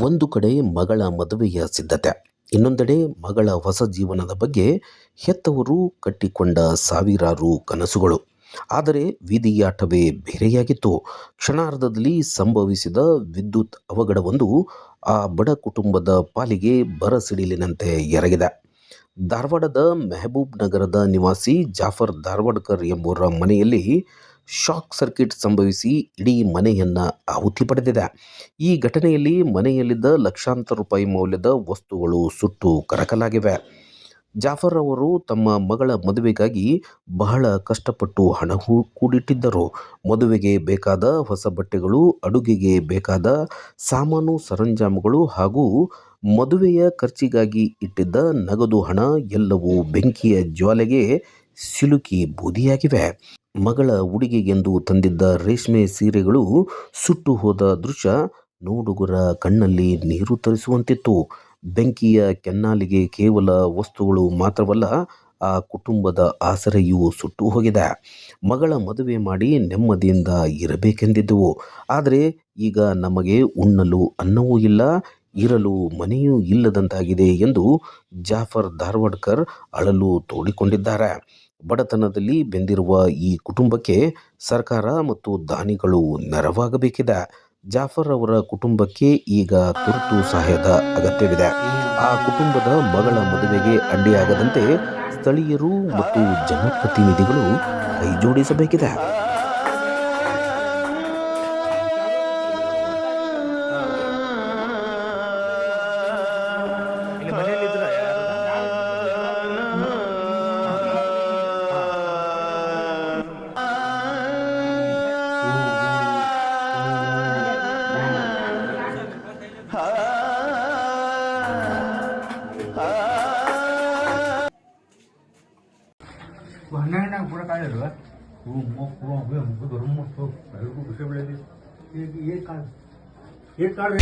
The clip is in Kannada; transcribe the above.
ಒಂದು ಕಡೆ ಮಗಳ ಮದುವೆಯ ಸಿದ್ಧತೆ, ಇನ್ನೊಂದೆಡೆ ಮಗಳ ಹೊಸ ಜೀವನದ ಬಗ್ಗೆ ಹೆತ್ತವರು ಕಟ್ಟಿಕೊಂಡ ಸಾವಿರಾರು ಕನಸುಗಳು. ಆದರೆ ವಿಧಿಯಾಟವೇ ಬೇರೆಯಾಗಿತ್ತು. ಕ್ಷಣಾರ್ಧದಲ್ಲಿ ಸಂಭವಿಸಿದ ವಿದ್ಯುತ್ ಅವಘಡವೊಂದು ಆ ಬಡ ಕುಟುಂಬದ ಪಾಲಿಗೆ ಬರಸಿಡಿಲಿನಂತೆ ಎರಗಿದೆ. ಧಾರವಾಡದ ಮೆಹಬೂಬ್ ನಗರದ ನಿವಾಸಿ ಜಾಫರ್ ಧಾರವಾಡ್ಕರ್ ಎಂಬುವರ ಮನೆಯಲ್ಲಿ ಶಾಕ್ ಸರ್ಕ್ಯೂಟ್ ಸಂಭವಿಸಿ ಇಡೀ ಮನೆಯನ್ನ ಆಹುತಿ ಪಡೆದಿದೆ. ಈ ಘಟನೆಯಲ್ಲಿ ಮನೆಯಲ್ಲಿದ್ದ ಲಕ್ಷಾಂತರ ರೂಪಾಯಿ ಮೌಲ್ಯದ ವಸ್ತುಗಳು ಸುಟ್ಟು ಕರಕಲಾಗಿವೆ. ಜಾಫರ್ ಅವರು ತಮ್ಮ ಮಗಳ ಮದುವೆಗಾಗಿ ಬಹಳ ಕಷ್ಟಪಟ್ಟು ಹಣ ಕೂಡಿಟ್ಟಿದ್ದರು. ಮದುವೆಗೆ ಬೇಕಾದ ಹೊಸ ಬಟ್ಟೆಗಳು, ಅಡುಗೆಗೆ ಬೇಕಾದ ಸಾಮಾನು ಸರಂಜಾಮುಗಳು ಹಾಗೂ ಮದುವೆಯ ಖರ್ಚಿಗಾಗಿ ಇಟ್ಟಿದ್ದ ನಗದು ಹಣ ಎಲ್ಲವೂ ಬೆಂಕಿಯ ಜ್ವಾಲೆಗೆ ಸಿಲುಕಿ ಬೂದಿಯಾಗಿವೆ. ಮಗಳ ಉಡುಗೆಗೆಂದು ತಂದಿದ್ದ ರೇಷ್ಮೆ ಸೀರೆಗಳು ಸುಟ್ಟು ಹೋದ ದೃಶ್ಯ ನೋಡುಗರ ಕಣ್ಣಲ್ಲಿ ನೀರು ತರಿಸುವಂತಿತ್ತು. ಬೆಂಕಿಯ ಕೆನ್ನಾಲಿಗೆ ಕೇವಲ ವಸ್ತುಗಳು ಮಾತ್ರವಲ್ಲ, ಆ ಕುಟುಂಬದ ಆಸರೆಯೂ ಸುಟ್ಟು ಹೋಗಿದೆ. ಮಗಳ ಮದುವೆ ಮಾಡಿ ನೆಮ್ಮದಿಯಿಂದ ಇರಬೇಕೆಂದಿದ್ದೆವು. ಆದರೆ ಈಗ ನಮಗೆ ಉಣ್ಣಲು ಅನ್ನವೂ ಇಲ್ಲ, ಇರಲು ಮನೆಯೂ ಇಲ್ಲದಂತಾಗಿದೆ ಎಂದು ಜಾಫರ್ ಧಾರವಾಡ್ಕರ್ ಅಳಲು ತೋಡಿಕೊಂಡಿದ್ದಾರೆ. ಬಡತನದಲ್ಲಿ ಬೆಂದಿರುವ ಈ ಕುಟುಂಬಕ್ಕೆ ಸರ್ಕಾರ ಮತ್ತು ದಾನಿಗಳು ನೆರವಾಗಬೇಕಿದೆ. ಜಾಫರ್ ಅವರ ಕುಟುಂಬಕ್ಕೆ ಈಗ ತುರ್ತು ಸಹಾಯದ ಅಗತ್ಯವಿದೆ. ಆ ಕುಟುಂಬದ ಮಗಳ ಮದುವೆಗೆ ಅಡ್ಡಿಯಾಗದಂತೆ ಸ್ಥಳೀಯರು ಮತ್ತು ಜನಪ್ರತಿನಿಧಿಗಳು ಕೈಜೋಡಿಸಬೇಕಿದೆ. ಹನ್ನೆರಡನಾಗ ಕೂಡ ಕಾಳಿಲ್ವ ಏ ಕಾಳು